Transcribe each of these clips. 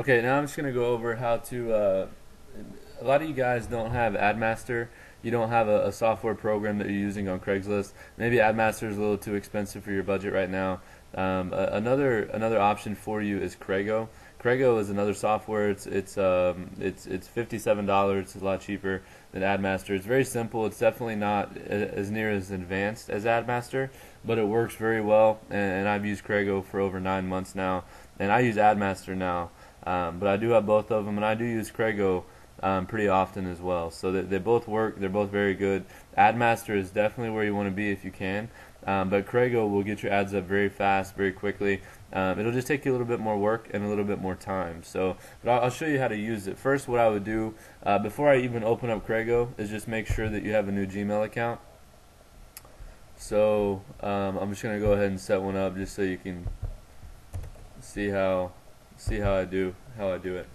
Okay, now I'm just gonna go over how to. A lot of you guys don't have AdMaster. You don't have a software program that you're using on Craigslist. Maybe AdMaster is a little too expensive for your budget right now. Another option for you is Craygo. Craygo is another software. It's $57. It's a lot cheaper than AdMaster. It's very simple. It's definitely not as near as advanced as AdMaster, but it works very well. And I've used Craygo for over 9 months now, and I use AdMaster now. But I do have both of them, and I do use Craygo pretty often as well. So they both work. They're both very good. AdMaster is definitely where you want to be if you can. But Craygo will get your ads up very fast, very quickly. It'll just take you a little bit more work and a little bit more time. But I'll show you how to use it. First, what I would do before I even open up Craygo is just make sure that you have a new Gmail account. So I'm just going to go ahead and set one up just so you can see how I do it.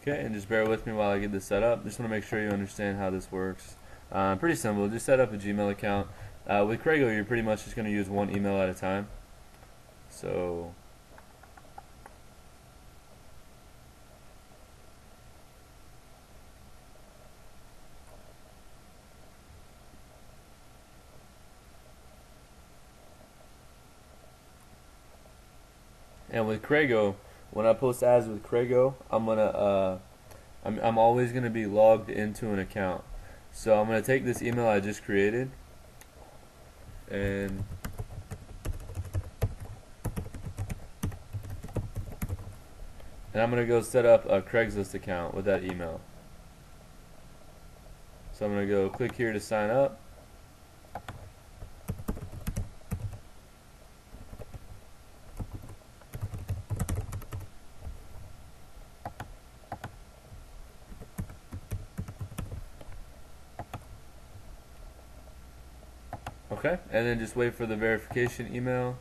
Okay, and just bear with me while I get this set up. Just want to make sure you understand how this works. Pretty simple. Just set up a Gmail account. With Craygo, you're pretty much just going to use one email at a time. So and with Craygo, when I post ads with Craygo, I'm always gonna be logged into an account. So I'm gonna take this email I just created, and I'm gonna go set up a Craigslist account with that email. So I'm gonna go click here to sign up. Okay, and then just wait for the verification email.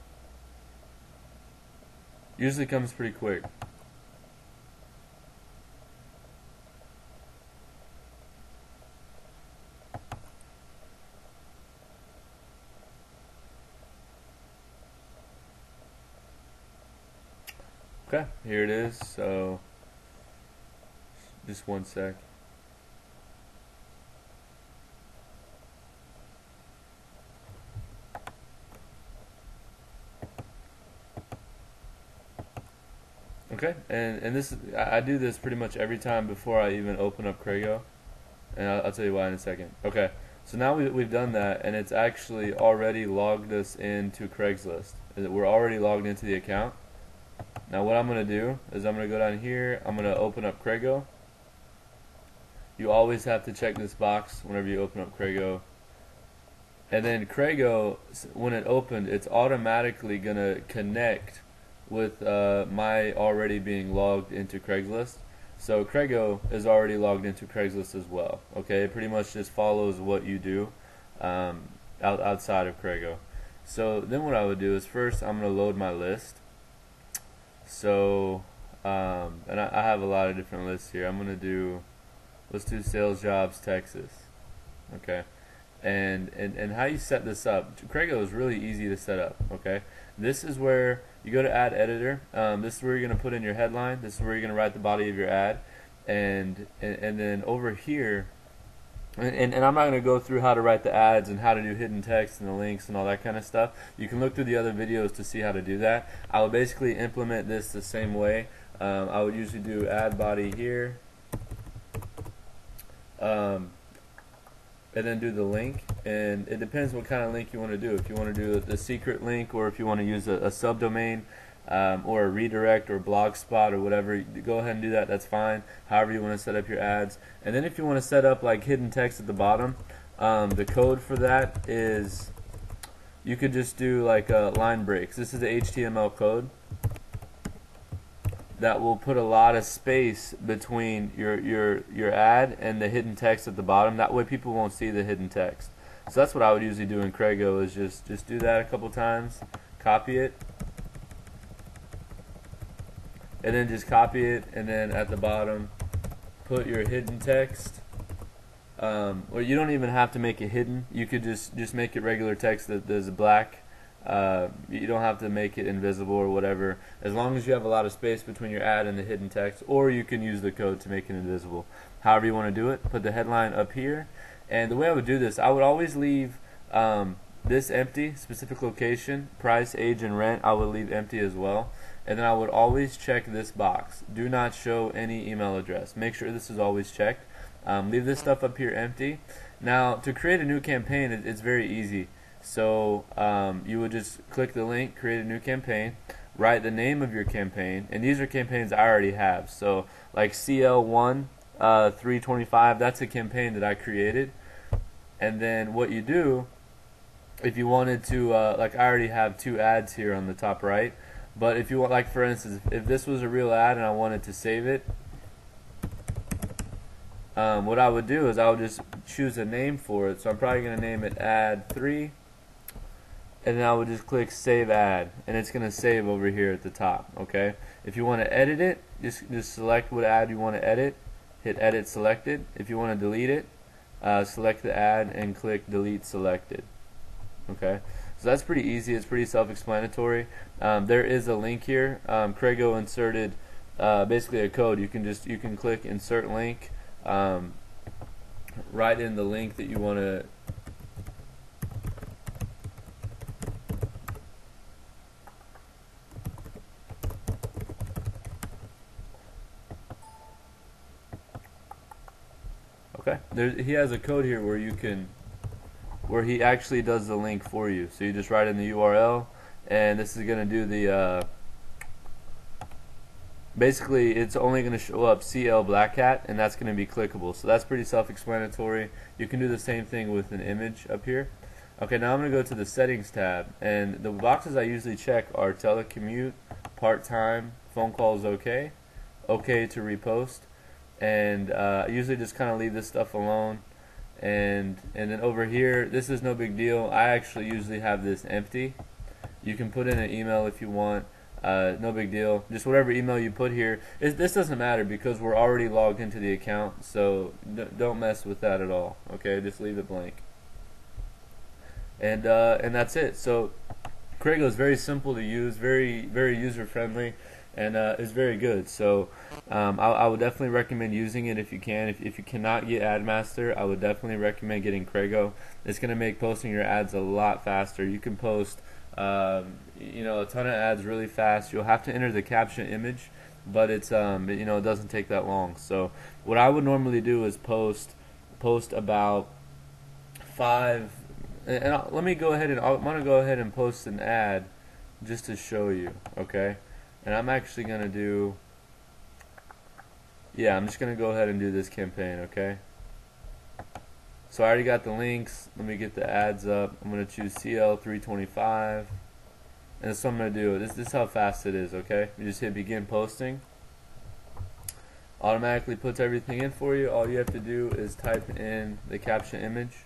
Usually comes pretty quick. Okay, here it is. So just one sec. Okay, and this I do this pretty much every time before I even open up Craygo, and I'll tell you why in a second. Okay, so now we've done that, and it's actually already logged us into Craigslist. We're already logged into the account. Now what I'm going to do is I'm going to go down here, I'm going to open up Craygo. You always have to check this box whenever you open up Craygo. And then Craygo, when it opened, it's automatically going to connect with my already being logged into Craigslist. So Craygo is already logged into Craigslist as well. Okay, it pretty much just follows what you do outside of Craygo. So then what I would do is first I'm going to load my list. So and I have a lot of different lists here. I'm going to do, let's do sales jobs Texas. Okay. And how you set this up, Craygo is really easy to set up. Okay, this is where you go to ad editor. This is where you're going to put in your headline. This is where you're going to write the body of your ad, and then over here, and I'm not going to go through how to write the ads and how to do hidden text and the links and all that kind of stuff. You can look through the other videos to see how to do that. I would basically implement this the same way. I would usually do ad body here. And then do the link, and it depends what kind of link you want to do. If you want to do the secret link, or if you want to use a subdomain, or a redirect, or blogspot, or whatever, go ahead and do that. That's fine. However you want to set up your ads. And then if you want to set up like hidden text at the bottom, the code for that is, you could just do like line breaks. This is the HTML code. that will put a lot of space between your ad and the hidden text at the bottom. That way people won't see the hidden text. So that's what I would usually do in Craygo, is just do that a couple times, copy it, and then just copy it, and then at the bottom put your hidden text. Or you don't even have to make it hidden. You could just make it regular text that is black. You don't have to make it invisible or whatever, as long as you have a lot of space between your ad and the hidden text. Or you can use the code to make it invisible. However you want to do it. Put the headline up here. And the way I would do this, I would always leave this empty, specific location, price, age, and rent. I would leave empty as well. And then I would always check this box. Do not show any email address. Make sure this is always checked. Leave this stuff up here empty. Now, to create a new campaign, it's very easy. So you would just click the link, create a new campaign, write the name of your campaign, and these are campaigns I already have. So like CL1 325, that's a campaign that I created. And then what you do, if you wanted to, like I already have 2 ads here on the top right, but if you want, like for instance, if this was a real ad and I wanted to save it, what I would do is I would just choose a name for it. So I'm probably going to name it ad 3, and then I would just click save ad, and it's going to save over here at the top. Okay, if you want to edit it, just select what ad you want to edit, hit edit selected. If you want to delete it, select the ad and click delete selected. Okay, so that's pretty easy. It's pretty self-explanatory. There is a link here. Craygo inserted basically a code. You can click insert link, write in the link that you want to. Okay, he has a code here where he actually does the link for you. So you just write in the URL, and this is going to do the basically it's only going to show up CL Black Hat, and that's going to be clickable. So that's pretty self-explanatory. You can do the same thing with an image up here. Okay, now I'm going to go to the settings tab, and the boxes I usually check are telecommute, part-time, phone calls okay, okay to repost, and I usually just kind of leave this stuff alone. And then over here, this is no big deal. I actually usually have this empty. You can put in an email if you want. No big deal. Just whatever email you put here. This doesn't matter because we're already logged into the account, so don't mess with that at all. Okay, just leave it blank. And that's it. So Craygo is very simple to use, very user friendly, and is very good. So I would definitely recommend using it if you can. If you cannot get AdMaster, I would definitely recommend getting Craygo. It's going to make posting your ads a lot faster. You can post a ton of ads really fast. You'll have to enter the caption image, but it's it doesn't take that long. So what I would normally do is post about 5. And let me go ahead and I'm going to go ahead and post an ad just to show you, okay? And I'm actually going to do, I'm just going to go ahead and do this campaign, okay? So I already got the links. Let me get the ads up. I'm going to choose CL325. And that's what I'm going to do. This is how fast it is, okay? You just hit begin posting. Automatically puts everything in for you. All you have to do is type in the caption image.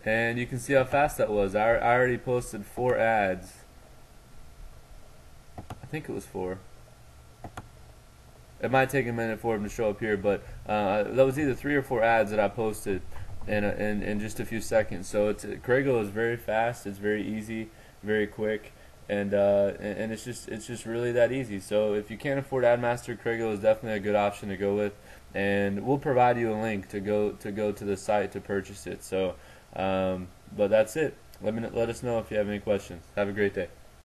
And you can see how fast that was. I already posted 4 ads. I think it was 4. It might take a minute for them to show up here, but that was either 3 or 4 ads that I posted in just a few seconds. So Craygo is very fast. It's very easy, very quick, and it's just really that easy. So if you can't afford AdMaster, Craygo is definitely a good option to go with, and we'll provide you a link to go to the site to purchase it. So. But that's it. Let us know if you have any questions. Have a great day.